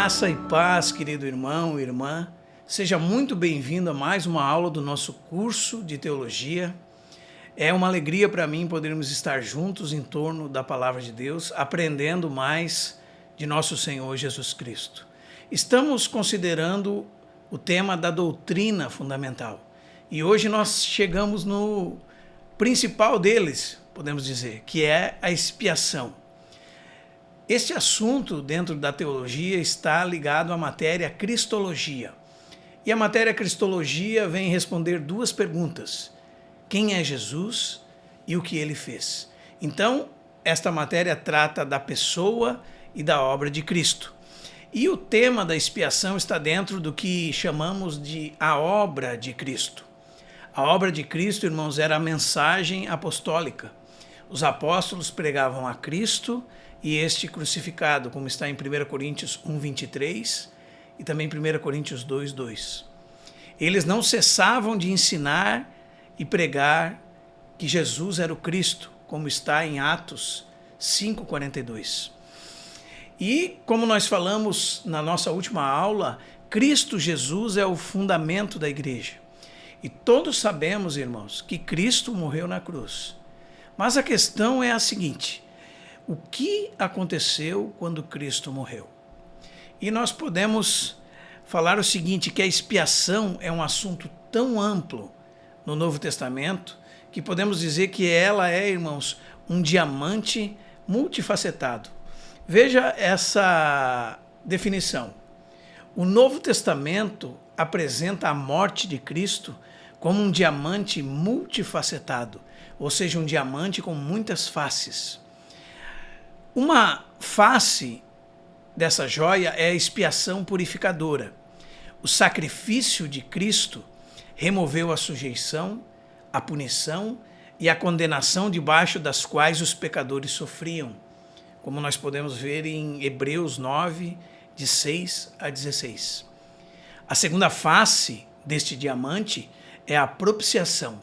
Graça e paz, querido irmão e irmã. Seja muito bem-vindo a mais uma aula do nosso curso de teologia. É uma alegria para mim podermos estar juntos em torno da palavra de Deus, aprendendo mais de nosso Senhor Jesus Cristo. Estamos considerando o tema da doutrina fundamental. E hoje nós chegamos no principal deles, podemos dizer, que é a expiação. Este assunto dentro da teologia está ligado à matéria cristologia. E a matéria cristologia vem responder duas perguntas: quem é Jesus e o que ele fez? Então, esta matéria trata da pessoa e da obra de Cristo. E o tema da expiação está dentro do que chamamos de a obra de Cristo. A obra de Cristo, irmãos, era a mensagem apostólica. Os apóstolos pregavam a Cristo e este crucificado, como está em 1 Coríntios 1:23 e também 1 Coríntios 2:2. Eles não cessavam de ensinar e pregar que Jesus era o Cristo, como está em Atos 5:42. E, como nós falamos na nossa última aula, Cristo Jesus é o fundamento da igreja. E todos sabemos, irmãos, que Cristo morreu na cruz. Mas a questão é a seguinte: o que aconteceu quando Cristo morreu? E nós podemos falar o seguinte, que a expiação é um assunto tão amplo no Novo Testamento, que podemos dizer que ela é, irmãos, um diamante multifacetado. Veja essa definição. O Novo Testamento apresenta a morte de Cristo como um diamante multifacetado, ou seja, um diamante com muitas faces. Uma face dessa joia é a expiação purificadora. O sacrifício de Cristo removeu a sujeição, a punição e a condenação debaixo das quais os pecadores sofriam, como nós podemos ver em Hebreus 9, de 6 a 16. A segunda face deste diamante é a propiciação.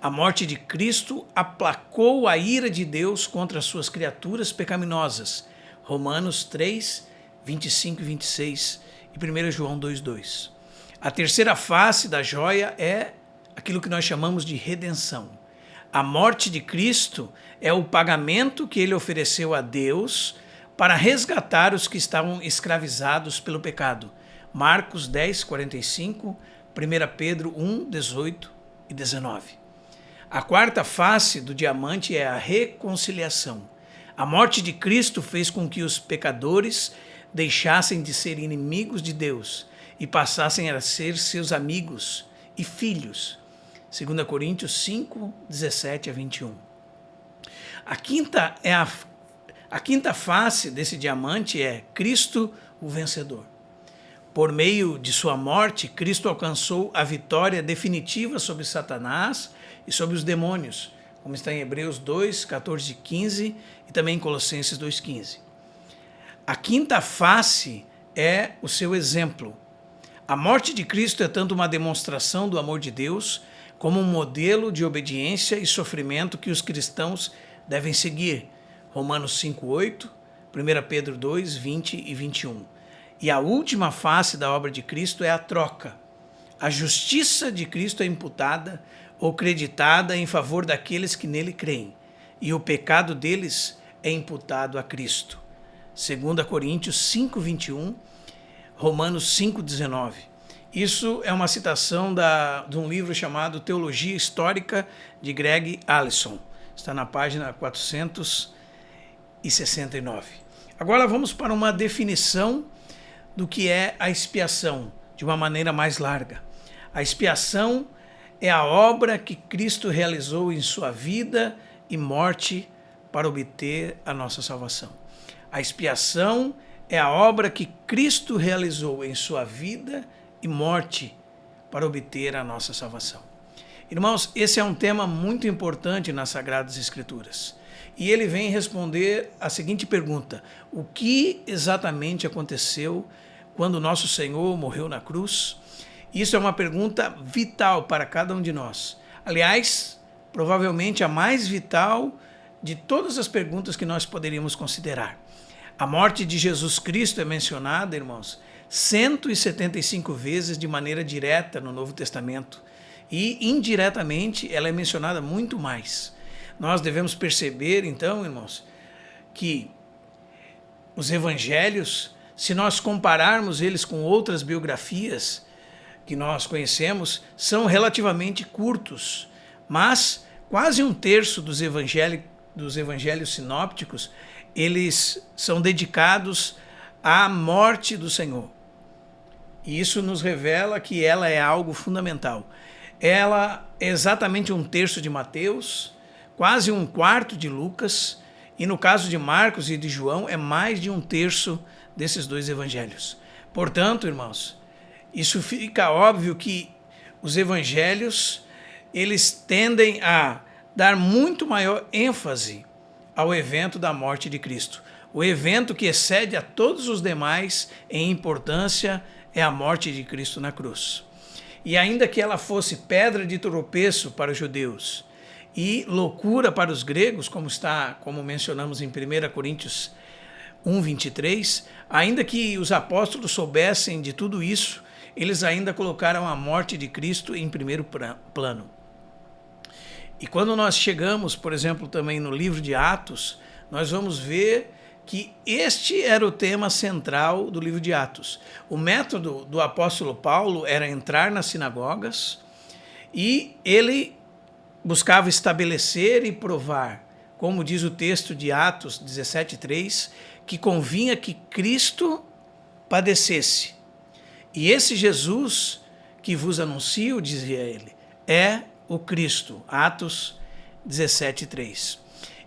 A morte de Cristo aplacou a ira de Deus contra as suas criaturas pecaminosas. Romanos 3, 25 e 26 e 1 João 2:2. A terceira face da joia é aquilo que nós chamamos de redenção. A morte de Cristo é o pagamento que ele ofereceu a Deus para resgatar os que estavam escravizados pelo pecado. Marcos 10, 45, 1 Pedro 1, 18 e 19. A quarta face do diamante é a reconciliação. A morte de Cristo fez com que os pecadores deixassem de ser inimigos de Deus e passassem a ser seus amigos e filhos. 2 Coríntios 5, 17 a 21. A quinta face desse diamante é Cristo, o vencedor. Por meio de sua morte, Cristo alcançou a vitória definitiva sobre Satanás e sobre os demônios, como está em Hebreus 2, 14 e 15 e também em Colossenses 2:15. A quinta face é o seu exemplo. A morte de Cristo é tanto uma demonstração do amor de Deus, como um modelo de obediência e sofrimento que os cristãos devem seguir. Romanos 5:8, 1 Pedro 2, 20 e 21. E a última face da obra de Cristo é a troca. A justiça de Cristo é imputada ou creditada em favor daqueles que nele creem, e o pecado deles é imputado a Cristo. 2 Coríntios 5:21, Romanos 5:19. Isso é uma citação de um livro chamado Teologia Histórica, de Greg Allison. Está na página 469. Agora vamos para uma definição do que é a expiação, de uma maneira mais larga. A expiação é a obra que Cristo realizou em sua vida e morte para obter a nossa salvação. A expiação é a obra que Cristo realizou em sua vida e morte para obter a nossa salvação. Irmãos, esse é um tema muito importante nas Sagradas Escrituras. E ele vem responder a seguinte pergunta: o que exatamente aconteceu quando nosso Senhor morreu na cruz? Isso é uma pergunta vital para cada um de nós. Aliás, provavelmente a mais vital de todas as perguntas que nós poderíamos considerar. A morte de Jesus Cristo é mencionada, irmãos, 175 vezes de maneira direta no Novo Testamento. E indiretamente ela é mencionada muito mais. Nós devemos perceber, então, irmãos, que os evangelhos, se nós compararmos eles com outras biografias que nós conhecemos, são relativamente curtos, mas quase um terço dos evangelhos sinópticos, eles são dedicados à morte do Senhor. E isso nos revela que ela é algo fundamental. Ela é exatamente um terço de Mateus, quase um quarto de Lucas, e no caso de Marcos e de João, é mais de um terço desses dois evangelhos. Portanto, irmãos, isso fica óbvio que os evangelhos, eles tendem a dar muito maior ênfase ao evento da morte de Cristo. O evento que excede a todos os demais em importância é a morte de Cristo na cruz. E ainda que ela fosse pedra de tropeço para os judeus e loucura para os gregos, como mencionamos em 1 Coríntios 1:23, ainda que os apóstolos soubessem de tudo isso, eles ainda colocaram a morte de Cristo em primeiro plano. E quando nós chegamos, por exemplo, também no livro de Atos, nós vamos ver que este era o tema central do livro de Atos. O método do apóstolo Paulo era entrar nas sinagogas e ele buscava estabelecer e provar, como diz o texto de Atos 17:3, que convinha que Cristo padecesse. E esse Jesus que vos anuncio, dizia ele, é o Cristo. Atos 17:3.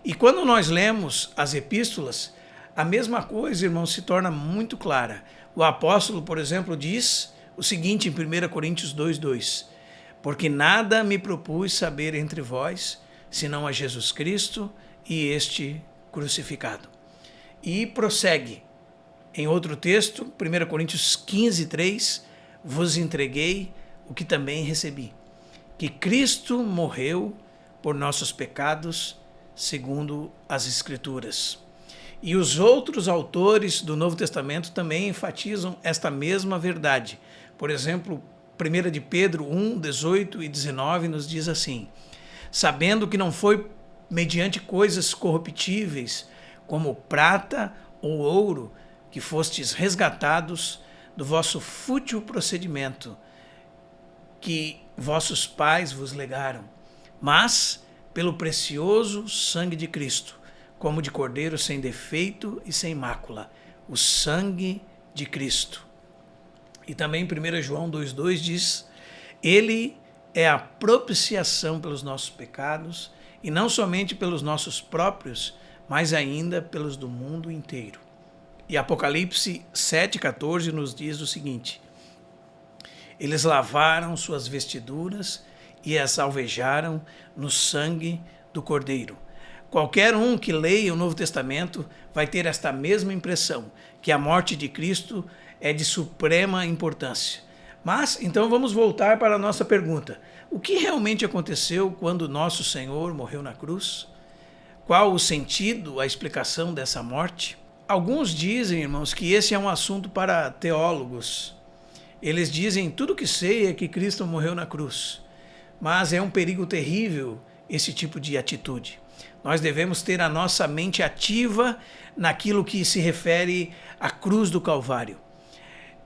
E quando nós lemos as epístolas, a mesma coisa, irmãos, se torna muito clara. O apóstolo, por exemplo, diz o seguinte em 1 Coríntios 2:2: porque nada me propus saber entre vós, senão a Jesus Cristo e este crucificado. E prossegue. Em outro texto, 1 Coríntios 15:3, vos entreguei o que também recebi, que Cristo morreu por nossos pecados, segundo as Escrituras. E os outros autores do Novo Testamento também enfatizam esta mesma verdade. Por exemplo, 1 de Pedro 1:18 e 19 nos diz assim: sabendo que não foi mediante coisas corruptíveis, como prata ou ouro, que fostes resgatados do vosso fútil procedimento, que vossos pais vos legaram, mas pelo precioso sangue de Cristo, como de cordeiro sem defeito e sem mácula, o sangue de Cristo. E também 1 João 2:2 diz: ele é a propiciação pelos nossos pecados, e não somente pelos nossos próprios, mas ainda pelos do mundo inteiro. E Apocalipse 7:14 nos diz o seguinte: eles lavaram suas vestiduras e as alvejaram no sangue do Cordeiro. Qualquer um que leia o Novo Testamento vai ter esta mesma impressão, que a morte de Cristo é de suprema importância. Mas, então vamos voltar para a nossa pergunta. O que realmente aconteceu quando nosso Senhor morreu na cruz? Qual o sentido, a explicação dessa morte? Alguns dizem, irmãos, que esse é um assunto para teólogos. Eles dizem, tudo que sei é que Cristo morreu na cruz. Mas é um perigo terrível esse tipo de atitude. Nós devemos ter a nossa mente ativa naquilo que se refere à cruz do Calvário.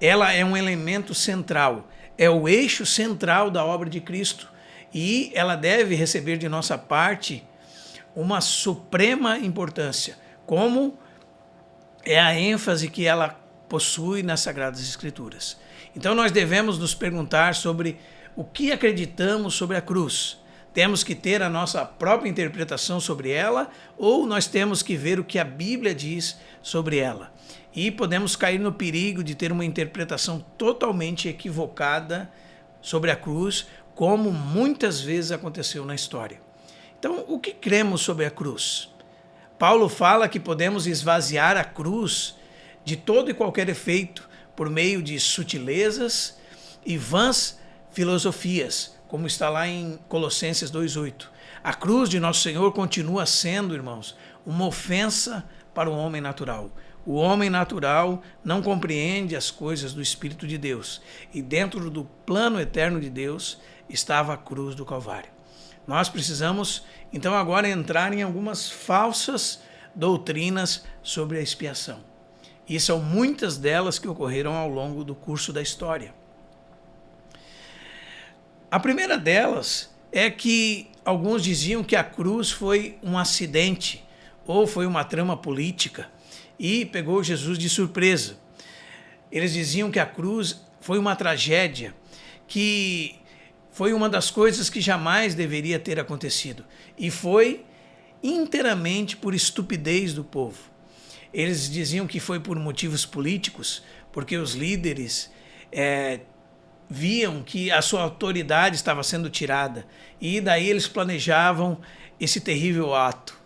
Ela é um elemento central, é o eixo central da obra de Cristo e ela deve receber de nossa parte uma suprema importância, como é a ênfase que ela possui nas Sagradas Escrituras. Então nós devemos nos perguntar sobre o que acreditamos sobre a cruz. Temos que ter a nossa própria interpretação sobre ela ou nós temos que ver o que a Bíblia diz sobre ela? E podemos cair no perigo de ter uma interpretação totalmente equivocada sobre a cruz, como muitas vezes aconteceu na história. Então, o que cremos sobre a cruz? Paulo fala que podemos esvaziar a cruz de todo e qualquer efeito por meio de sutilezas e vãs filosofias, como está lá em Colossenses 2:8. A cruz de nosso Senhor continua sendo, irmãos, uma ofensa para o homem natural, O homem natural não compreende as coisas do Espírito de Deus. E dentro do plano eterno de Deus estava a cruz do Calvário. Nós precisamos, então, agora entrar em algumas falsas doutrinas sobre a expiação. E são muitas delas que ocorreram ao longo do curso da história. A primeira delas é que alguns diziam que a cruz foi um acidente ou foi uma trama política e pegou Jesus de surpresa. Eles diziam que a cruz foi uma tragédia, que foi uma das coisas que jamais deveria ter acontecido e foi inteiramente por estupidez do povo. Eles diziam que foi por motivos políticos, porque os líderes viam que a sua autoridade estava sendo tirada e daí eles planejavam esse terrível ato.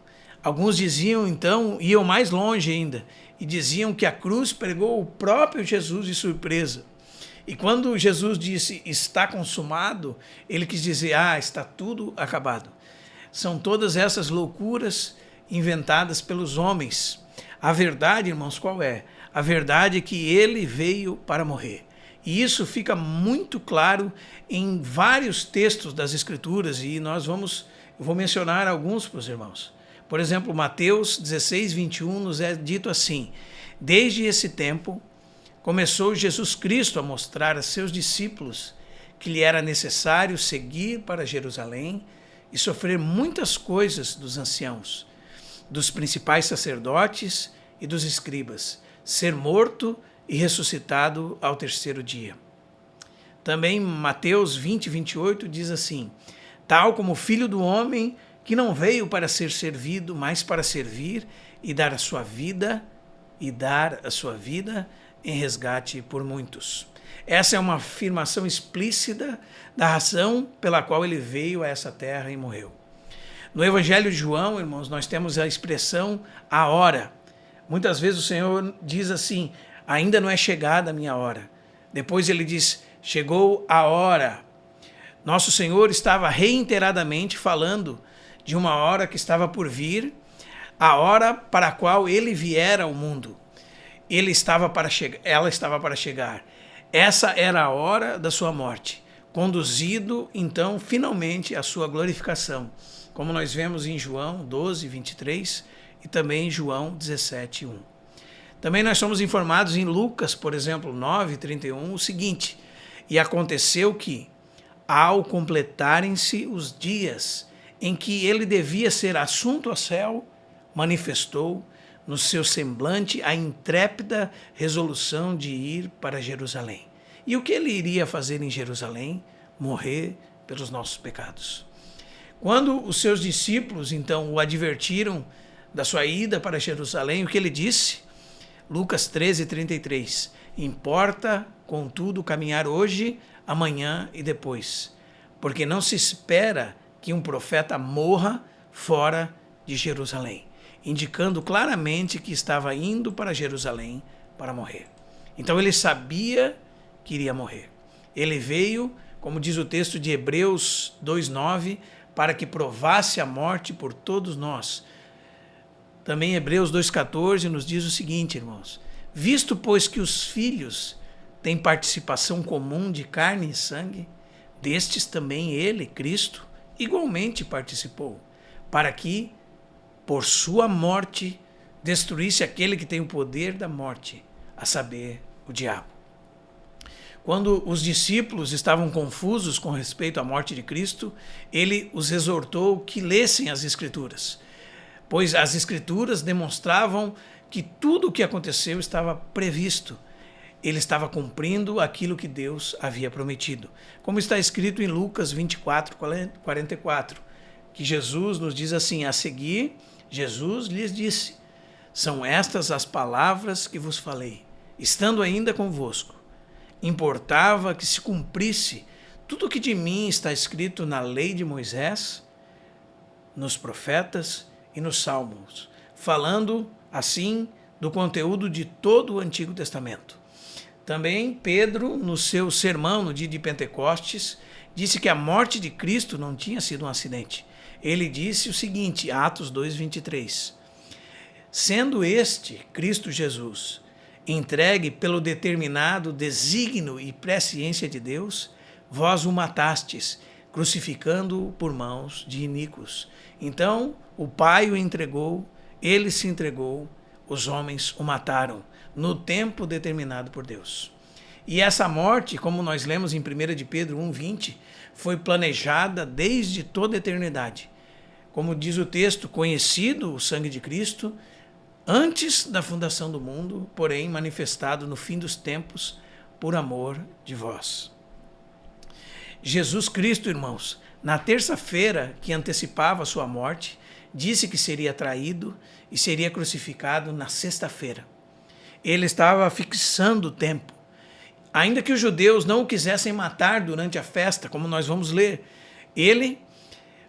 Alguns diziam, então, iam mais longe ainda e diziam que a cruz pegou o próprio Jesus de surpresa. E quando Jesus disse, está consumado, ele quis dizer, está tudo acabado. São todas essas loucuras inventadas pelos homens. A verdade, irmãos, qual é? A verdade é que ele veio para morrer. E isso fica muito claro em vários textos das Escrituras, e eu vou mencionar alguns para os irmãos. Por exemplo, Mateus 16, 21 nos é dito assim: desde esse tempo começou Jesus Cristo a mostrar a seus discípulos que lhe era necessário seguir para Jerusalém e sofrer muitas coisas dos anciãos, dos principais sacerdotes e dos escribas, ser morto e ressuscitado ao terceiro dia. Também Mateus 20, 28 diz assim: tal como o Filho do Homem, que não veio para ser servido, mas para servir e dar a sua vida em resgate por muitos. Essa é uma afirmação explícita da razão pela qual ele veio a essa terra e morreu. No Evangelho de João, irmãos, nós temos a expressão a hora. Muitas vezes o Senhor diz assim: ainda não é chegada a minha hora. Depois ele diz: chegou a hora. Nosso Senhor estava reiteradamente falando de uma hora que estava por vir, a hora para a qual ele viera ao mundo. Ela estava para chegar. Essa era a hora da sua morte, conduzido então finalmente à sua glorificação, como nós vemos em João 12, 23 e também em João 17, 1. Também nós somos informados em Lucas, por exemplo, 9, 31, o seguinte: e aconteceu que, ao completarem-se os dias em que ele devia ser assunto ao céu, manifestou no seu semblante a intrépida resolução de ir para Jerusalém. E o que ele iria fazer em Jerusalém? Morrer pelos nossos pecados. Quando os seus discípulos, então, o advertiram da sua ida para Jerusalém, o que ele disse? Lucas 13, 33. Importa, contudo, caminhar hoje, amanhã e depois, porque não se espera que um profeta morra fora de Jerusalém, indicando claramente que estava indo para Jerusalém para morrer. Então ele sabia que iria morrer. Ele veio, como diz o texto de Hebreus 2:9, para que provasse a morte por todos nós. Também Hebreus 2:14 nos diz o seguinte, irmãos: visto, pois, que os filhos têm participação comum de carne e sangue, destes também ele, Cristo, igualmente participou, para que, por sua morte, destruísse aquele que tem o poder da morte, a saber, o diabo. Quando os discípulos estavam confusos com respeito à morte de Cristo, ele os exortou que lessem as Escrituras, pois as Escrituras demonstravam que tudo o que aconteceu estava previsto. Ele estava cumprindo aquilo que Deus havia prometido. Como está escrito em Lucas 24, 44, que Jesus nos diz assim: a seguir, Jesus lhes disse: são estas as palavras que vos falei, estando ainda convosco. Importava que se cumprisse tudo o que de mim está escrito na lei de Moisés, nos profetas e nos salmos, falando assim do conteúdo de todo o Antigo Testamento. Também Pedro, no seu sermão no dia de Pentecostes, disse que a morte de Cristo não tinha sido um acidente. Ele disse o seguinte, Atos 2:23: sendo este, Cristo Jesus, entregue pelo determinado desígnio e presciência de Deus, vós o matastes, crucificando-o por mãos de iníquos. Então, o Pai o entregou, ele se entregou, os homens o mataram, no tempo determinado por Deus. E essa morte, como nós lemos em 1 de Pedro 1,20, foi planejada desde toda a eternidade. Como diz o texto, conhecido o sangue de Cristo, antes da fundação do mundo, porém manifestado no fim dos tempos, por amor de vós. Jesus Cristo, irmãos, na terça-feira que antecipava a sua morte, disse que seria traído e seria crucificado na sexta-feira. Ele estava fixando o tempo. Ainda que os judeus não o quisessem matar durante a festa, como nós vamos ler, ele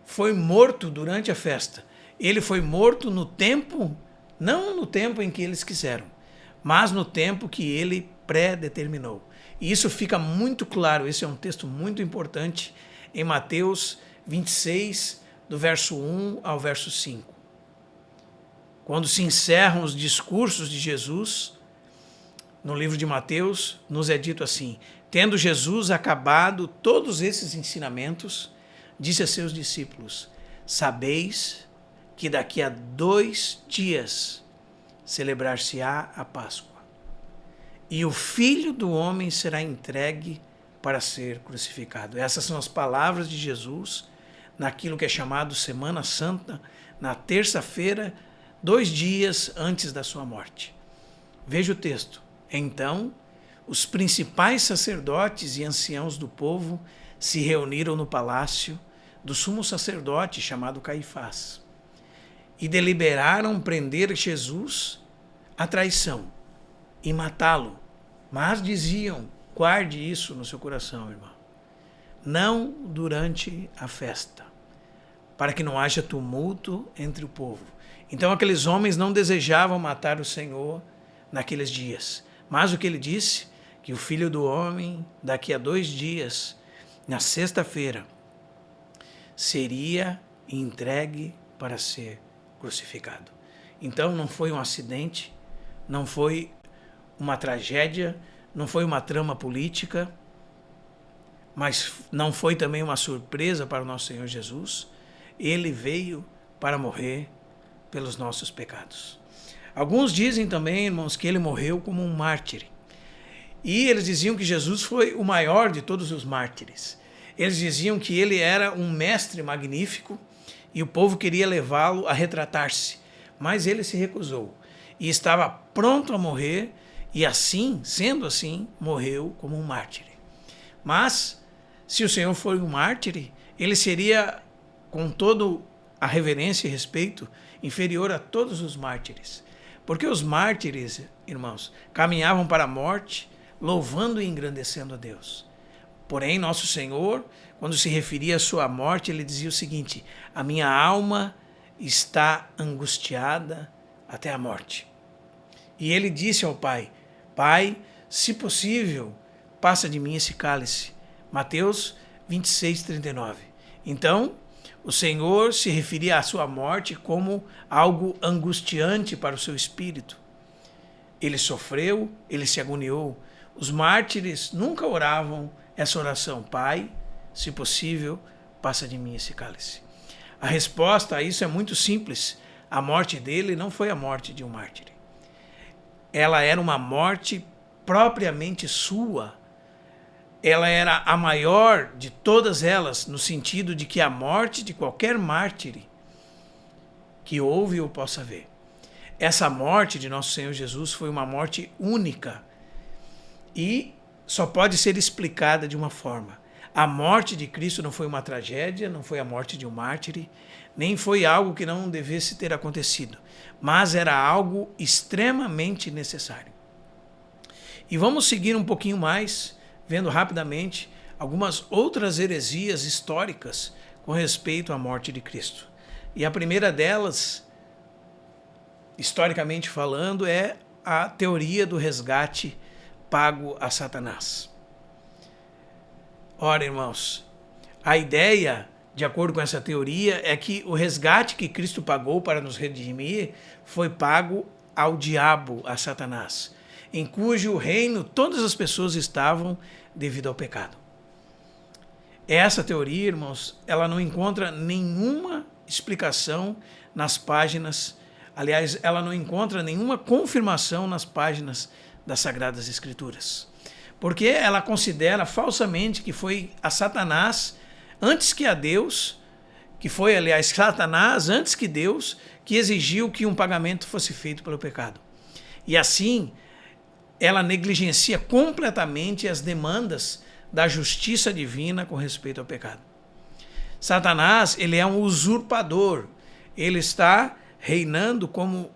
foi morto durante a festa. Ele foi morto no tempo, não no tempo em que eles quiseram, mas no tempo que ele pré-determinou. E isso fica muito claro, esse é um texto muito importante, em Mateus 26, do verso 1 ao verso 5. Quando se encerram os discursos de Jesus, no livro de Mateus, nos é dito assim: tendo Jesus acabado todos esses ensinamentos, disse a seus discípulos: sabeis que daqui a 2 dias celebrar-se-á a Páscoa, e o Filho do Homem será entregue para ser crucificado. Essas são as palavras de Jesus naquilo que é chamado Semana Santa, na terça-feira, 2 dias antes da sua morte. Veja o texto. Então, os principais sacerdotes e anciãos do povo se reuniram no palácio do sumo sacerdote chamado Caifás e deliberaram prender Jesus à traição e matá-lo. Mas diziam, guarde isso no seu coração, irmão, não durante a festa, para que não haja tumulto entre o povo. Então aqueles homens não desejavam matar o Senhor naqueles dias. Mas o que ele disse? Que o Filho do Homem, daqui a 2 dias, na sexta-feira, seria entregue para ser crucificado. Então não foi um acidente, não foi uma tragédia, não foi uma trama política, mas não foi também uma surpresa para o nosso Senhor Jesus. Ele veio para morrer pelos nossos pecados. Alguns dizem também, irmãos, que ele morreu como um mártir. E eles diziam que Jesus foi o maior de todos os mártires. Eles diziam que ele era um mestre magnífico e o povo queria levá-lo a retratar-se. Mas ele se recusou e estava pronto a morrer e assim, sendo assim, morreu como um mártir. Mas, se o Senhor for um mártir, ele seria, com toda a reverência e respeito, inferior a todos os mártires. Porque os mártires, irmãos, caminhavam para a morte, louvando e engrandecendo a Deus. Porém, nosso Senhor, quando se referia à sua morte, ele dizia o seguinte: a minha alma está angustiada até a morte. E ele disse ao Pai: Pai, se possível, passa de mim esse cálice. Mateus 26, 39. Então, o Senhor se referia à sua morte como algo angustiante para o seu espírito. Ele sofreu, ele se agoniou. Os mártires nunca oravam essa oração: Pai, se possível, passa de mim esse cálice. A resposta a isso é muito simples. A morte dele não foi a morte de um mártir. Ela era uma morte propriamente sua. Ela era a maior de todas elas, no sentido de que a morte de qualquer mártir que houve ou possa haver. Essa morte de nosso Senhor Jesus foi uma morte única e só pode ser explicada de uma forma. A morte de Cristo não foi uma tragédia, não foi a morte de um mártir, nem foi algo que não devesse ter acontecido, mas era algo extremamente necessário. E vamos seguir um pouquinho mais, vendo rapidamente algumas outras heresias históricas com respeito à morte de Cristo. E a primeira delas, historicamente falando, é a teoria do resgate pago a Satanás. Ora, irmãos, a ideia de acordo com essa teoria, é que o resgate que Cristo pagou para nos redimir foi pago ao diabo, a Satanás, em cujo reino todas as pessoas estavam devido ao pecado. Essa teoria, irmãos, ela não encontra nenhuma explicação nas páginas, aliás, ela não encontra nenhuma confirmação nas páginas das Sagradas Escrituras, porque ela considera falsamente que foi a Satanás, antes que a Deus, que foi, aliás, Satanás, antes que Deus, que exigiu que um pagamento fosse feito pelo pecado. E assim, ela negligencia completamente as demandas da justiça divina com respeito ao pecado. Satanás, ele é um usurpador. Ele está reinando como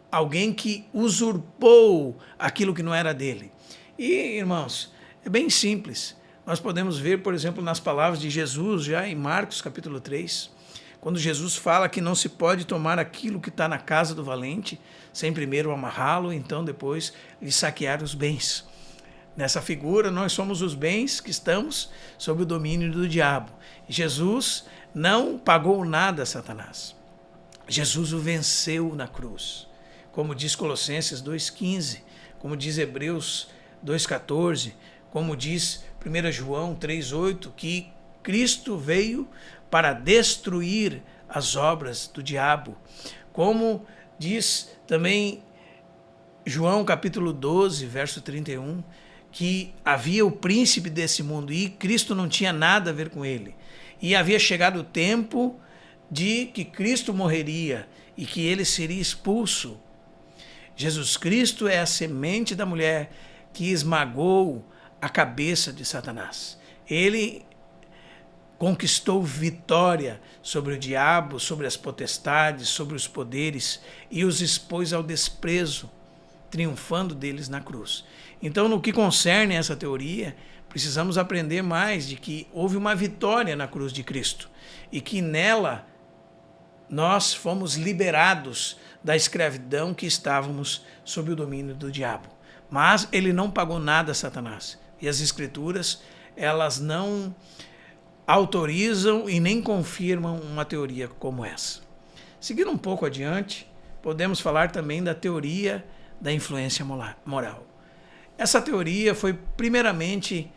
alguém que usurpou aquilo que não era dele. E, irmãos, é bem simples. Nós podemos ver, por exemplo, nas palavras de Jesus, já em Marcos capítulo 3, quando Jesus fala que não se pode tomar aquilo que está na casa do valente, sem primeiro amarrá-lo, então depois lhe saquear os bens. Nessa figura, nós somos os bens que estamos sob o domínio do diabo. Jesus não pagou nada a Satanás. Jesus o venceu na cruz. Como diz Colossenses 2,15, como diz Hebreus 2,14, como diz 1 João 3,8, que Cristo veio para destruir as obras do diabo. Como diz também João capítulo 12, verso 31, que havia o príncipe desse mundo e Cristo não tinha nada a ver com ele. E havia chegado o tempo de que Cristo morreria e que ele seria expulso. Jesus Cristo é a semente da mulher que esmagou a cabeça de Satanás. Ele conquistou vitória sobre o diabo, sobre as potestades, sobre os poderes e os expôs ao desprezo, triunfando deles na cruz. Então, no que concerne essa teoria, precisamos aprender mais de que houve uma vitória na cruz de Cristo e que nela nós fomos liberados da escravidão que estávamos sob o domínio do diabo. Mas ele não pagou nada a Satanás. E as Escrituras, elas não autorizam e nem confirmam uma teoria como essa. Seguindo um pouco adiante, podemos falar também da teoria da influência moral. Essa teoria foi primeiramente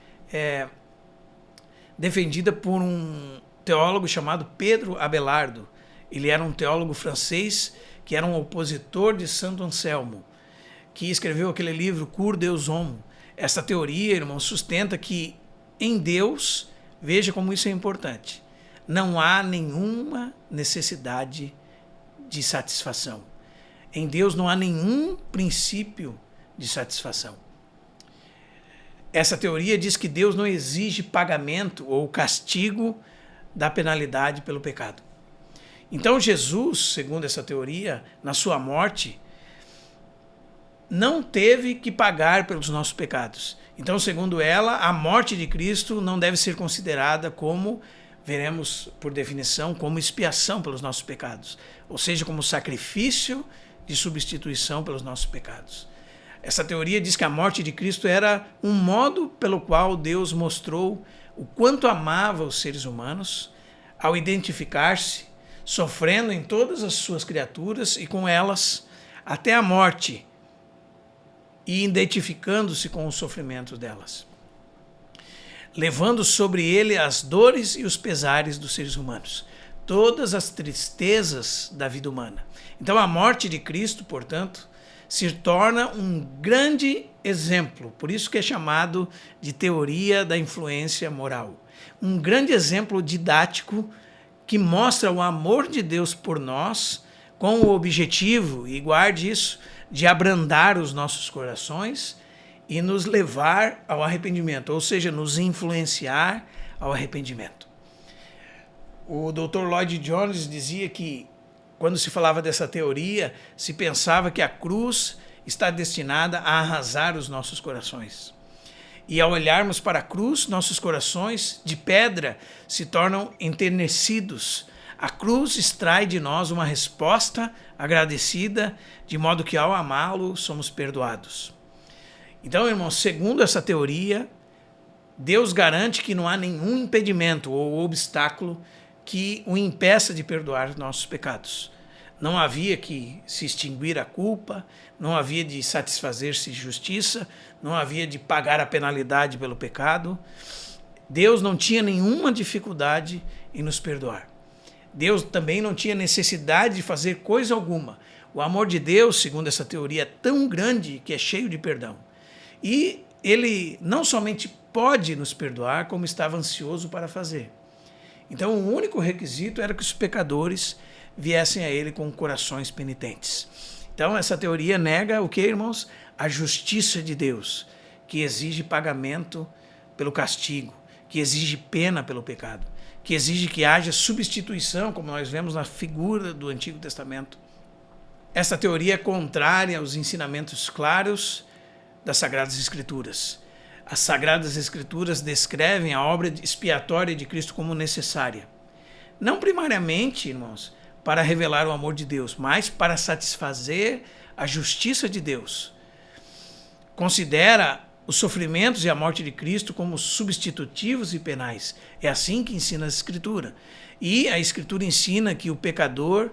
defendida por um teólogo chamado Pedro Abelardo. Ele era um teólogo francês que era um opositor de Santo Anselmo, que escreveu aquele livro Cur Deus Homo. Essa teoria, irmão, sustenta que em Deus, veja como isso é importante, não há nenhuma necessidade de satisfação. Em Deus não há nenhum princípio de satisfação. Essa teoria diz que Deus não exige pagamento ou castigo da penalidade pelo pecado. Então Jesus, segundo essa teoria, na sua morte, não teve que pagar pelos nossos pecados. Então, segundo ela, a morte de Cristo não deve ser considerada como, veremos por definição, como expiação pelos nossos pecados, ou seja, como sacrifício de substituição pelos nossos pecados. Essa teoria diz que a morte de Cristo era um modo pelo qual Deus mostrou o quanto amava os seres humanos ao identificar-se, sofrendo em todas as suas criaturas e com elas até a morte, e identificando-se com os sofrimentos delas, levando sobre ele as dores e os pesares dos seres humanos, todas as tristezas da vida humana. Então a morte de Cristo, portanto, se torna um grande exemplo, por isso que é chamado de teoria da influência moral. Um grande exemplo didático que mostra o amor de Deus por nós, com o objetivo, e guarde isso, de abrandar os nossos corações e nos levar ao arrependimento, ou seja, nos influenciar ao arrependimento. O Dr. Lloyd Jones dizia que, quando se falava dessa teoria, se pensava que a cruz está destinada a arrasar os nossos corações. E ao olharmos para a cruz, nossos corações de pedra se tornam enternecidos. A cruz extrai de nós uma resposta agradecida, de modo que ao amá-lo somos perdoados. Então, irmãos, segundo essa teoria, Deus garante que não há nenhum impedimento ou obstáculo que o impeça de perdoar nossos pecados. Não havia que se extinguir a culpa, não havia de satisfazer-se justiça, não havia de pagar a penalidade pelo pecado. Deus não tinha nenhuma dificuldade em nos perdoar. Deus também não tinha necessidade de fazer coisa alguma. O amor de Deus, segundo essa teoria, é tão grande que é cheio de perdão. E ele não somente pode nos perdoar, como estava ansioso para fazer. Então, o único requisito era que os pecadores viessem a ele com corações penitentes. Então, essa teoria nega o que, irmãos? A justiça de Deus, que exige pagamento pelo castigo, que exige pena pelo pecado, que exige que haja substituição, como nós vemos na figura do Antigo Testamento. Essa teoria é contrária aos ensinamentos claros das Sagradas Escrituras. As Sagradas Escrituras descrevem a obra expiatória de Cristo como necessária. Não primariamente, irmãos, para revelar o amor de Deus, mas para satisfazer a justiça de Deus. Considera os sofrimentos e a morte de Cristo como substitutivos e penais. É assim que ensina a Escritura. E a Escritura ensina que o pecador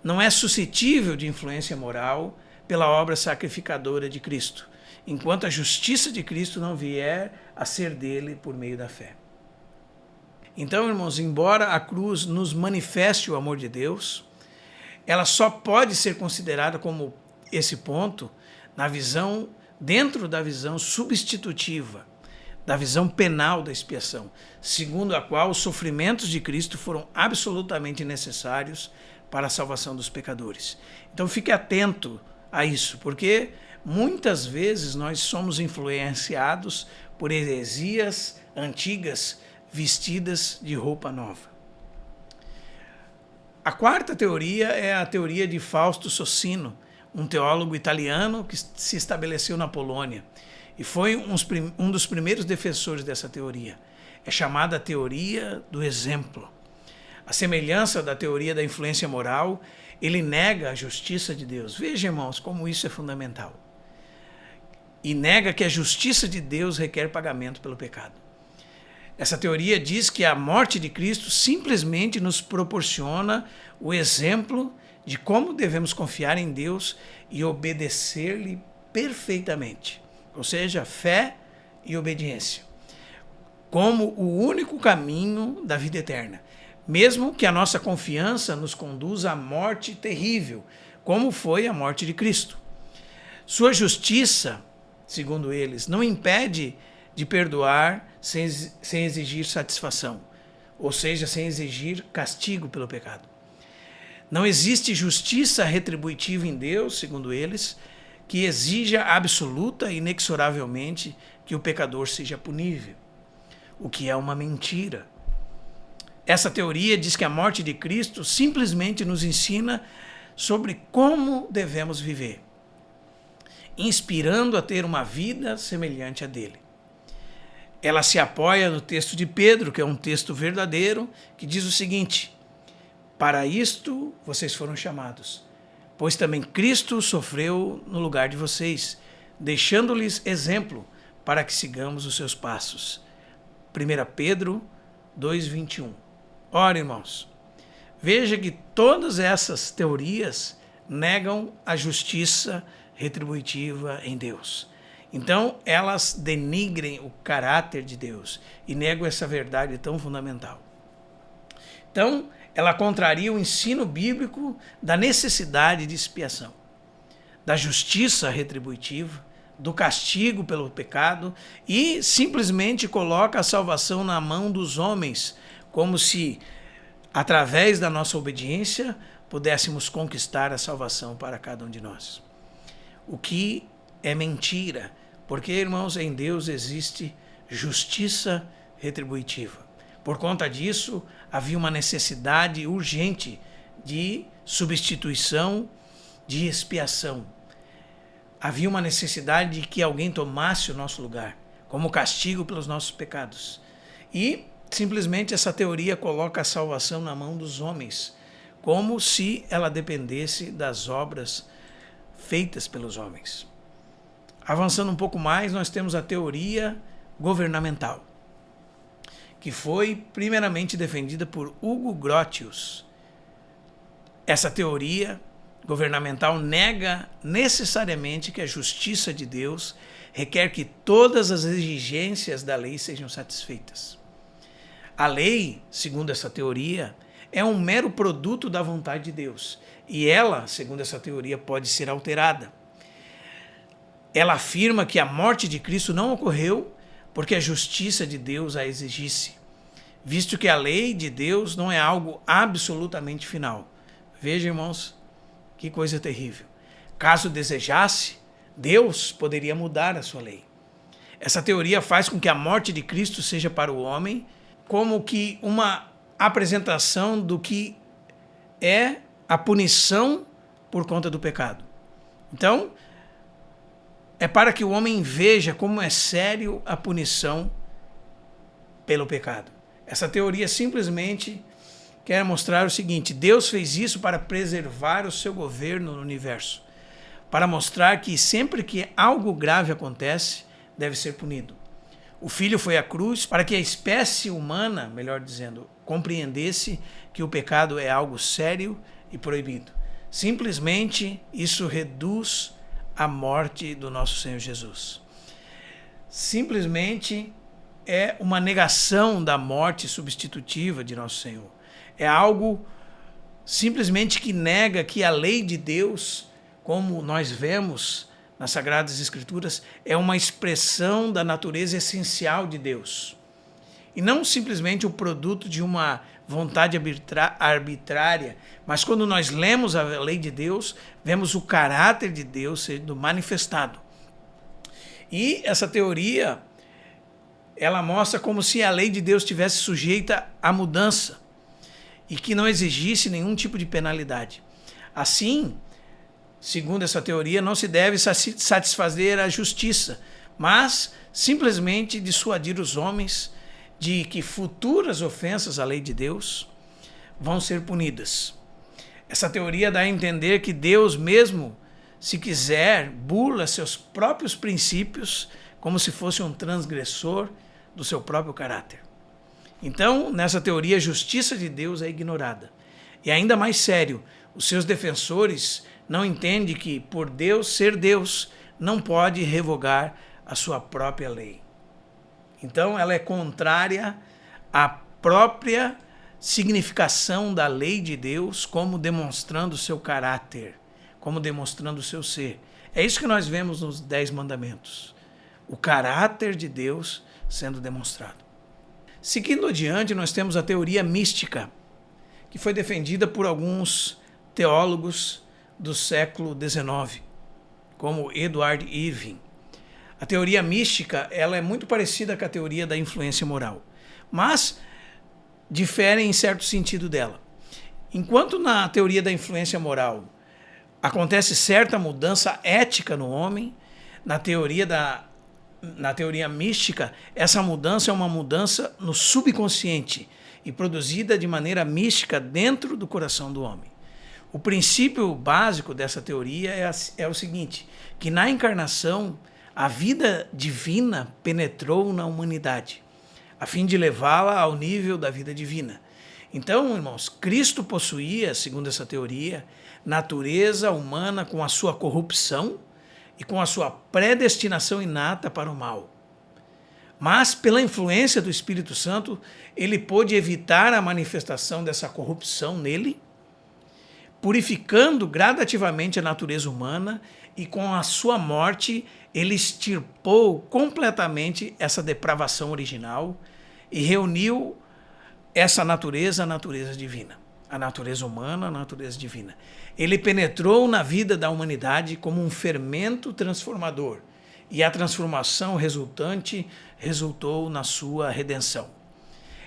não é suscetível de influência moral pela obra sacrificadora de Cristo, enquanto a justiça de Cristo não vier a ser dele por meio da fé. Então, irmãos, embora a cruz nos manifeste o amor de Deus, ela só pode ser considerada como esse ponto dentro da visão substitutiva, da visão penal da expiação, segundo a qual os sofrimentos de Cristo foram absolutamente necessários para a salvação dos pecadores. Então fique atento a isso, porque muitas vezes nós somos influenciados por heresias antigas vestidas de roupa nova. A quarta teoria é a teoria de Fausto Socino, um teólogo italiano que se estabeleceu na Polônia e foi um dos primeiros defensores dessa teoria. É chamada a teoria do exemplo. A semelhança da teoria da influência moral, ele nega a justiça de Deus. Veja, irmãos, como isso é fundamental. E nega que a justiça de Deus requer pagamento pelo pecado. Essa teoria diz que a morte de Cristo simplesmente nos proporciona o exemplo de como devemos confiar em Deus e obedecer-lhe perfeitamente. Ou seja, fé e obediência. Como o único caminho da vida eterna. Mesmo que a nossa confiança nos conduza à morte terrível, como foi a morte de Cristo. Sua justiça, segundo eles, não impede de perdoar sem exigir satisfação, ou seja, sem exigir castigo pelo pecado. Não existe justiça retributiva em Deus, segundo eles, que exija absoluta e inexoravelmente que o pecador seja punível, o que é uma mentira. Essa teoria diz que a morte de Cristo simplesmente nos ensina sobre como devemos viver, inspirando a ter uma vida semelhante à dele. Ela se apoia no texto de Pedro, que é um texto verdadeiro, que diz o seguinte: para isto vocês foram chamados, pois também Cristo sofreu no lugar de vocês, deixando-lhes exemplo para que sigamos os seus passos. 1 Pedro 2:21. Ora, irmãos, veja que todas essas teorias negam a justiça retributiva em Deus. Então, elas denigrem o caráter de Deus e negam essa verdade tão fundamental. Então, ela contraria o ensino bíblico da necessidade de expiação, da justiça retributiva, do castigo pelo pecado e simplesmente coloca a salvação na mão dos homens, como se, através da nossa obediência, pudéssemos conquistar a salvação para cada um de nós. O que é mentira, porque, irmãos, em Deus existe justiça retributiva. Por conta disso, havia uma necessidade urgente de substituição, de expiação. Havia uma necessidade de que alguém tomasse o nosso lugar, como castigo pelos nossos pecados. E simplesmente essa teoria coloca a salvação na mão dos homens, como se ela dependesse das obras feitas pelos homens. Avançando um pouco mais, nós temos a teoria governamental. que foi primeiramente defendida por Hugo Grotius. Essa teoria governamental nega necessariamente que a justiça de Deus requer que todas as exigências da lei sejam satisfeitas. A lei, segundo essa teoria, é um mero produto da vontade de Deus, e ela, segundo essa teoria, pode ser alterada. Ela afirma que a morte de Cristo não ocorreu porque a justiça de Deus a exigisse, visto que a lei de Deus não é algo absolutamente final. Veja, irmãos, que coisa terrível. Caso desejasse, Deus poderia mudar a sua lei. Essa teoria faz com que a morte de Cristo seja para o homem como que uma apresentação do que é a punição por conta do pecado. Então, é para que o homem veja como é sério a punição pelo pecado. Essa teoria simplesmente quer mostrar o seguinte: Deus fez isso para preservar o seu governo no universo, para mostrar que sempre que algo grave acontece, deve ser punido. O Filho foi à cruz para que a espécie humana, melhor dizendo, compreendesse que o pecado é algo sério e proibido. Simplesmente isso reduz a morte do nosso Senhor Jesus. Simplesmente é uma negação da morte substitutiva de nosso Senhor. É algo simplesmente que nega que a lei de Deus, como nós vemos nas Sagradas Escrituras, é uma expressão da natureza essencial de Deus. E não simplesmente o produto de uma vontade arbitrária, mas quando nós lemos a lei de Deus, vemos o caráter de Deus sendo manifestado. E essa teoria, ela mostra como se a lei de Deus estivesse sujeita à mudança e que não exigisse nenhum tipo de penalidade. Assim, segundo essa teoria, não se deve satisfazer a justiça, mas simplesmente dissuadir os homens de que futuras ofensas à lei de Deus vão ser punidas. Essa teoria dá a entender que Deus mesmo, se quiser, burla seus próprios princípios como se fosse um transgressor do seu próprio caráter. Então, nessa teoria, a justiça de Deus é ignorada. E ainda mais sério, os seus defensores não entendem que, por Deus ser Deus, não pode revogar a sua própria lei. Então, ela é contrária à própria significação da lei de Deus, como demonstrando o seu caráter, como demonstrando o seu ser. É isso que nós vemos nos 10 mandamentos. O caráter de Deus sendo demonstrado. Seguindo adiante, nós temos a teoria mística, que foi defendida por alguns teólogos do século XIX, como Edward Irving. A teoria mística, ela é muito parecida com a teoria da influência moral, mas difere em certo sentido dela. Enquanto na teoria da influência moral acontece certa mudança ética no homem, na teoria mística, essa mudança é uma mudança no subconsciente e produzida de maneira mística dentro do coração do homem. O princípio básico dessa teoria é o seguinte, que na encarnação a vida divina penetrou na humanidade, a fim de levá-la ao nível da vida divina. Então, irmãos, Cristo possuía, segundo essa teoria, natureza humana com a sua corrupção e com a sua predestinação inata para o mal. Mas, pela influência do Espírito Santo, ele pôde evitar a manifestação dessa corrupção nele, purificando gradativamente a natureza humana, e com a sua morte ele extirpou completamente essa depravação original e reuniu essa natureza à natureza divina, a natureza humana à natureza divina. Ele penetrou na vida da humanidade como um fermento transformador, e a transformação resultante resultou na sua redenção.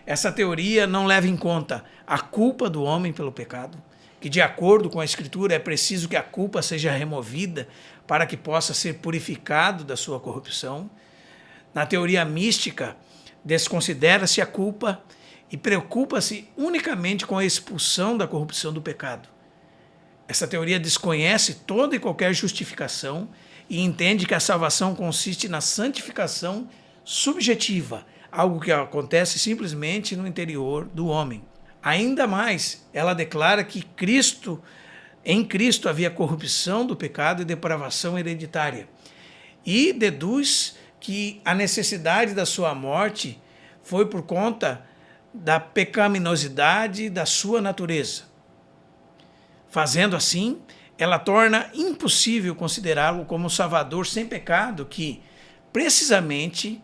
Essa teoria não leva em conta a culpa do homem pelo pecado, que de acordo com a Escritura é preciso que a culpa seja removida para que possa ser purificado da sua corrupção. Na teoria mística, desconsidera-se a culpa e preocupa-se unicamente com a expulsão da corrupção do pecado. Essa teoria desconhece toda e qualquer justificação e entende que a salvação consiste na santificação subjetiva, algo que acontece simplesmente no interior do homem. Ainda mais, ela declara que em Cristo havia corrupção do pecado e depravação hereditária. E deduz que a necessidade da sua morte foi por conta da pecaminosidade da sua natureza. Fazendo assim, ela torna impossível considerá-lo como Salvador sem pecado, que precisamente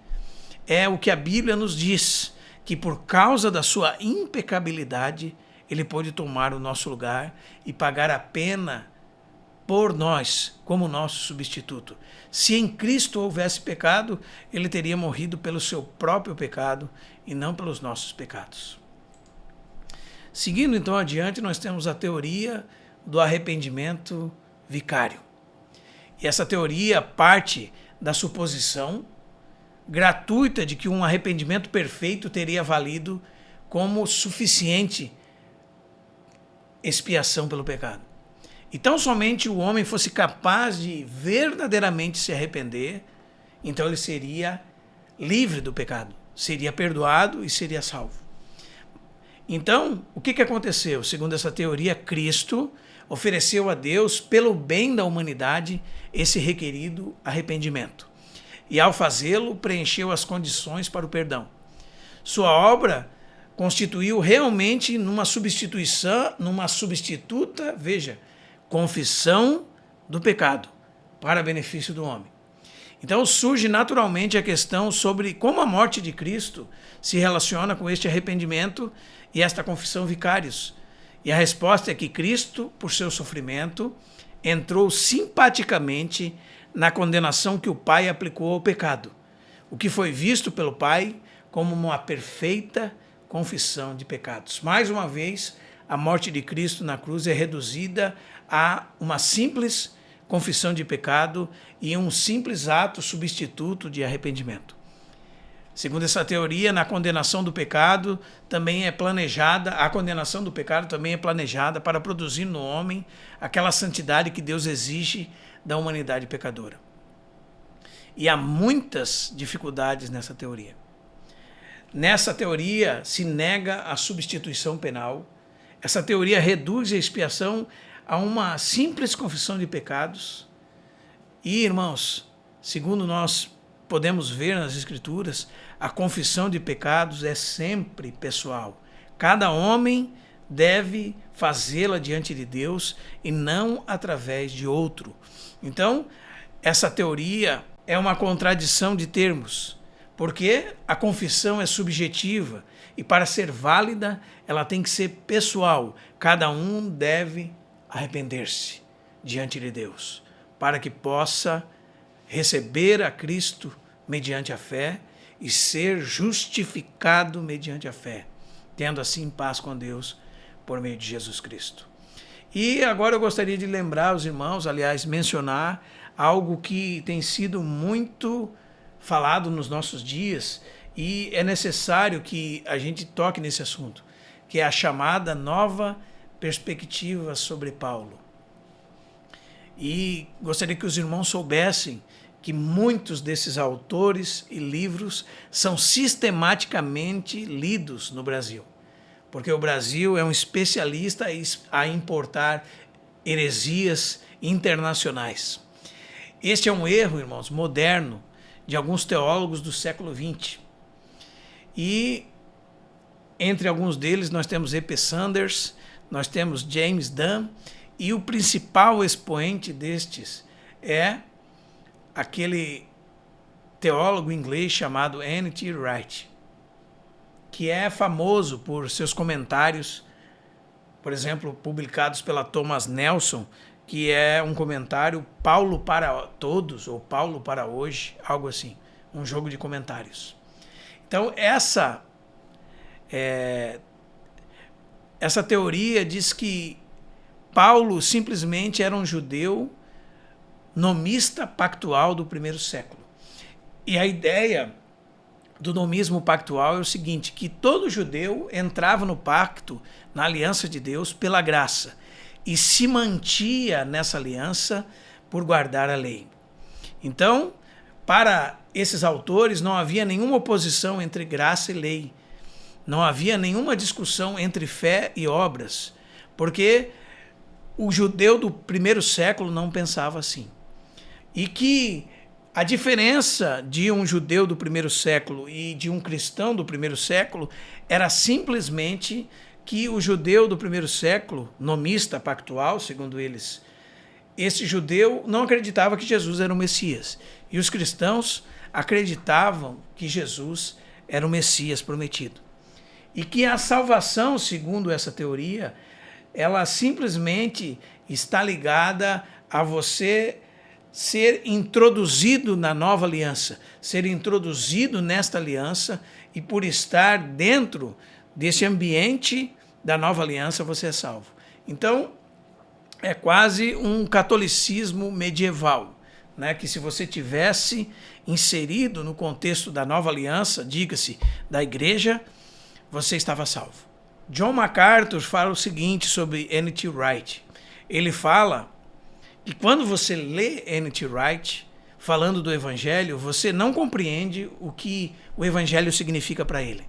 é o que a Bíblia nos diz, que por causa da sua impecabilidade, ele pôde tomar o nosso lugar e pagar a pena por nós, como nosso substituto. Se em Cristo houvesse pecado, ele teria morrido pelo seu próprio pecado e não pelos nossos pecados. Seguindo então adiante, nós temos a teoria do arrependimento vicário. E essa teoria parte da suposição gratuita de que um arrependimento perfeito teria valido como suficiente expiação pelo pecado. E tão somente o homem fosse capaz de verdadeiramente se arrepender, então ele seria livre do pecado, seria perdoado e seria salvo. Então, o que aconteceu? Segundo essa teoria, Cristo ofereceu a Deus, pelo bem da humanidade, esse requerido arrependimento. E ao fazê-lo, preencheu as condições para o perdão. Sua obra constituiu realmente numa substituta, veja, confissão do pecado para benefício do homem. Então surge naturalmente a questão sobre como a morte de Cristo se relaciona com este arrependimento e esta confissão vicários. E a resposta é que Cristo, por seu sofrimento, entrou simpaticamente na condenação que o Pai aplicou ao pecado, o que foi visto pelo Pai como uma perfeita confissão de pecados. Mais uma vez, a morte de Cristo na cruz é reduzida a uma simples confissão de pecado e um simples ato substituto de arrependimento. Segundo essa teoria, a condenação do pecado também é planejada para produzir no homem aquela santidade que Deus exige da humanidade pecadora. E há muitas dificuldades nessa teoria. Nessa teoria se nega a substituição penal. Essa teoria reduz a expiação a uma simples confissão de pecados. E, irmãos, segundo nós podemos ver nas Escrituras, a confissão de pecados é sempre pessoal. Cada homem deve fazê-la diante de Deus e não através de outro. Então, essa teoria é uma contradição de termos, porque a confissão é subjetiva e, para ser válida, ela tem que ser pessoal. Cada um deve arrepender-se diante de Deus, para que possa receber a Cristo mediante a fé e ser justificado mediante a fé, tendo assim paz com Deus por meio de Jesus Cristo. E agora eu gostaria de lembrar os irmãos, aliás, mencionar algo que tem sido muito falado nos nossos dias e é necessário que a gente toque nesse assunto, que é a chamada nova perspectiva sobre Paulo. E gostaria que os irmãos soubessem que muitos desses autores e livros são sistematicamente lidos no Brasil, porque o Brasil é um especialista a importar heresias internacionais. Este é um erro, irmãos, moderno, de alguns teólogos do século XX. E entre alguns deles nós temos E.P. Sanders, nós temos James Dunn, e o principal expoente destes é aquele teólogo inglês chamado N.T. Wright, que é famoso por seus comentários, por exemplo, publicados pela Thomas Nelson, que é um comentário Paulo para todos, ou Paulo para hoje, algo assim, um jogo de comentários. Então, essa teoria diz que Paulo simplesmente era um judeu nomista pactual do primeiro século. E a ideia do nomismo pactual é o seguinte, que todo judeu entrava no pacto, na aliança de Deus, pela graça, e se mantia nessa aliança por guardar a lei. Então, para esses autores não havia nenhuma oposição entre graça e lei. Não havia nenhuma discussão entre fé e obras, porque o judeu do primeiro século não pensava assim. E que a diferença de um judeu do primeiro século e de um cristão do primeiro século era simplesmente que o judeu do primeiro século, nomista pactual, segundo eles, esse judeu não acreditava que Jesus era o Messias. E os cristãos acreditavam que Jesus era o Messias prometido. E que a salvação, segundo essa teoria, ela simplesmente está ligada a você ser introduzido na nova aliança, ser introduzido nesta aliança, e por estar dentro desse ambiente da nova aliança você é salvo. Então, é quase um catolicismo medieval, né? Que se você tivesse inserido no contexto da nova aliança, diga-se, da igreja, você estava salvo. John MacArthur fala o seguinte sobre N.T. Wright. Ele fala que quando você lê N.T. Wright falando do Evangelho, você não compreende o que o Evangelho significa para ele.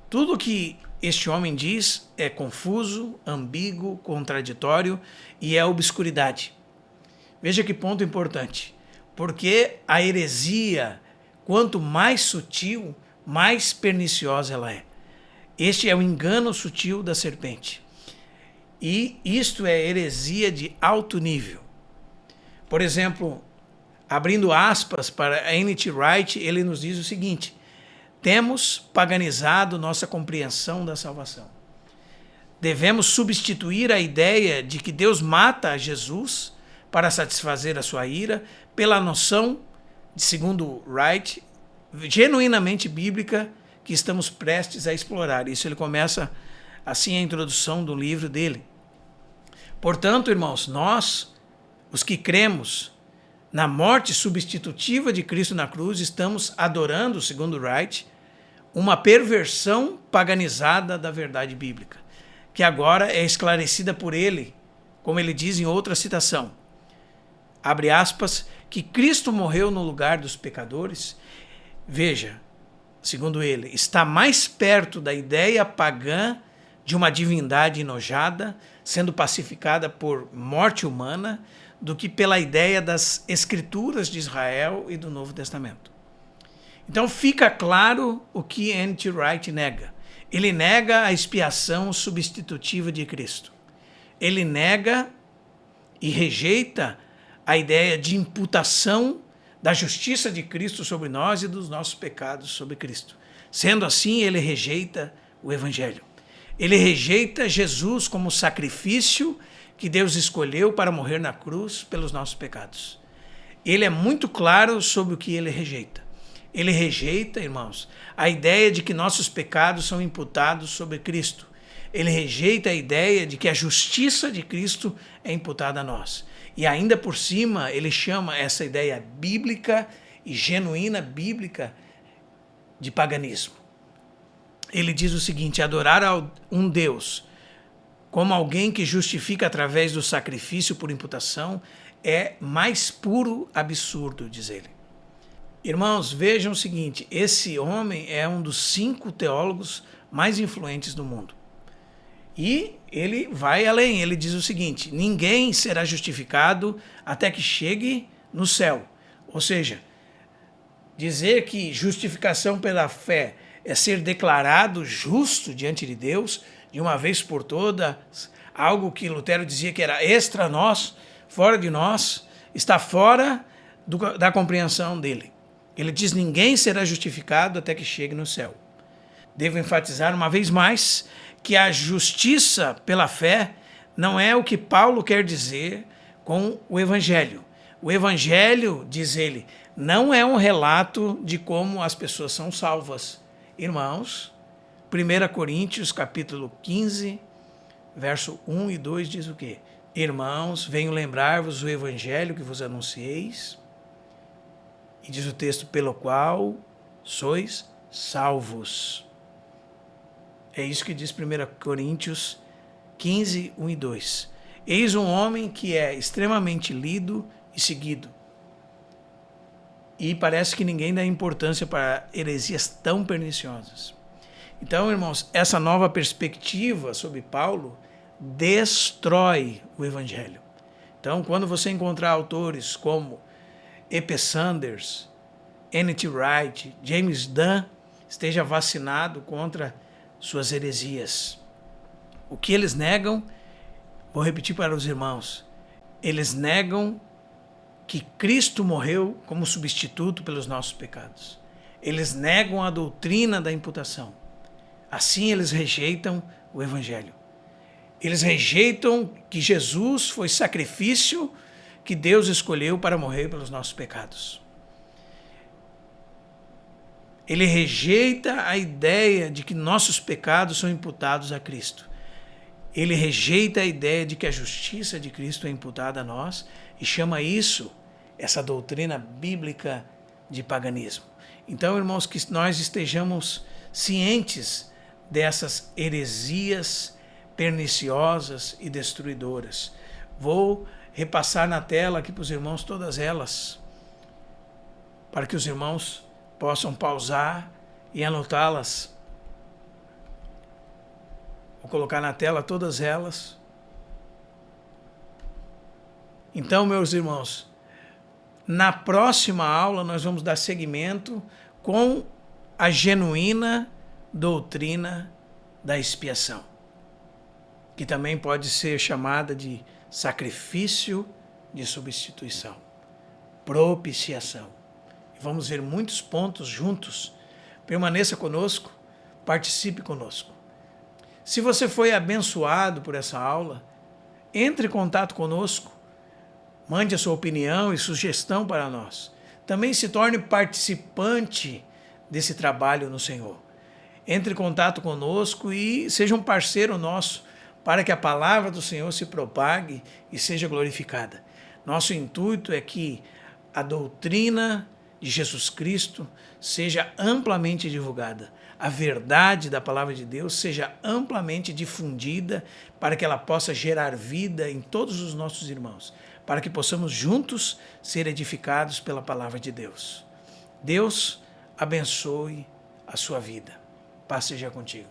Tudo que este homem diz é confuso, ambíguo, contraditório e é obscuridade. Veja que ponto importante. Porque a heresia, quanto mais sutil, mais perniciosa ela é. Este é o engano sutil da serpente. E isto é heresia de alto nível. Por exemplo, abrindo aspas para N.T. Wright, ele nos diz o seguinte: temos paganizado nossa compreensão da salvação. Devemos substituir a ideia de que Deus mata a Jesus para satisfazer a sua ira pela noção, segundo Wright, genuinamente bíblica, que estamos prestes a explorar. Isso ele começa assim a introdução do livro dele. Portanto, irmãos, nós, os que cremos na morte substitutiva de Cristo na cruz, estamos adorando, segundo Wright, uma perversão paganizada da verdade bíblica, que agora é esclarecida por ele, como ele diz em outra citação, abre aspas, que Cristo morreu no lugar dos pecadores. Veja, segundo ele, está mais perto da ideia pagã de uma divindade enojada, sendo pacificada por morte humana, do que pela ideia das Escrituras de Israel e do Novo Testamento. Então fica claro o que N.T. Wright nega. Ele nega a expiação substitutiva de Cristo. Ele nega e rejeita a ideia de imputação da justiça de Cristo sobre nós e dos nossos pecados sobre Cristo. Sendo assim, ele rejeita o Evangelho. Ele rejeita Jesus como sacrifício que Deus escolheu para morrer na cruz pelos nossos pecados. Ele é muito claro sobre o que ele rejeita. Ele rejeita, irmãos, a ideia de que nossos pecados são imputados sobre Cristo. Ele rejeita a ideia de que a justiça de Cristo é imputada a nós. E ainda por cima, ele chama essa ideia bíblica e genuína bíblica de paganismo. Ele diz o seguinte: adorar a um Deus como alguém que justifica através do sacrifício por imputação é mais puro absurdo, diz ele. Irmãos, vejam o seguinte, esse homem é um dos 5 teólogos mais influentes do mundo. E ele vai além, ele diz o seguinte: ninguém será justificado até que chegue no céu. Ou seja, dizer que justificação pela fé é ser declarado justo diante de Deus, de uma vez por todas, algo que Lutero dizia que era extra nós, fora de nós, está fora da compreensão dele. Ele diz: ninguém será justificado até que chegue no céu. Devo enfatizar uma vez mais que a justiça pela fé não é o que Paulo quer dizer com o Evangelho. O Evangelho, diz ele, não é um relato de como as pessoas são salvas. Irmãos, 1 Coríntios capítulo 15, verso 1 e 2 diz o quê? Irmãos, venho lembrar-vos o Evangelho que vos anuncieis, e diz o texto, pelo qual sois salvos. É isso que diz 1 Coríntios 15, 1 e 2. Eis um homem que é extremamente lido e seguido. E parece que ninguém dá importância para heresias tão perniciosas. Então, irmãos, essa nova perspectiva sobre Paulo destrói o Evangelho. Então, quando você encontrar autores como E.P. Sanders, N.T. Wright, James Dunn, esteja vacinado contra suas heresias. O que eles negam, vou repetir para os irmãos, eles negam que Cristo morreu como substituto pelos nossos pecados. Eles negam a doutrina da imputação. Assim eles rejeitam o Evangelho. Eles rejeitam que Jesus foi sacrifício que Deus escolheu para morrer pelos nossos pecados. Ele rejeita a ideia de que nossos pecados são imputados a Cristo. Ele rejeita a ideia de que a justiça de Cristo é imputada a nós e chama isso, essa doutrina bíblica, de paganismo. Então, irmãos, que nós estejamos cientes dessas heresias perniciosas e destruidoras. Vou repassar na tela aqui para os irmãos todas elas, para que os irmãos possam pausar e anotá-las. Vou colocar na tela todas elas. Então, meus irmãos, na próxima aula nós vamos dar seguimento com a genuína doutrina da expiação, que também pode ser chamada de sacrifício de substituição, propiciação. Vamos ver muitos pontos juntos. Permaneça conosco, participe conosco. Se você foi abençoado por essa aula, entre em contato conosco, mande a sua opinião e sugestão para nós. Também se torne participante desse trabalho no Senhor. Entre em contato conosco e seja um parceiro nosso para que a palavra do Senhor se propague e seja glorificada. Nosso intuito é que a doutrina de Jesus Cristo seja amplamente divulgada, a verdade da palavra de Deus seja amplamente difundida para que ela possa gerar vida em todos os nossos irmãos, para que possamos juntos ser edificados pela palavra de Deus. Deus abençoe a sua vida. Paz seja contigo.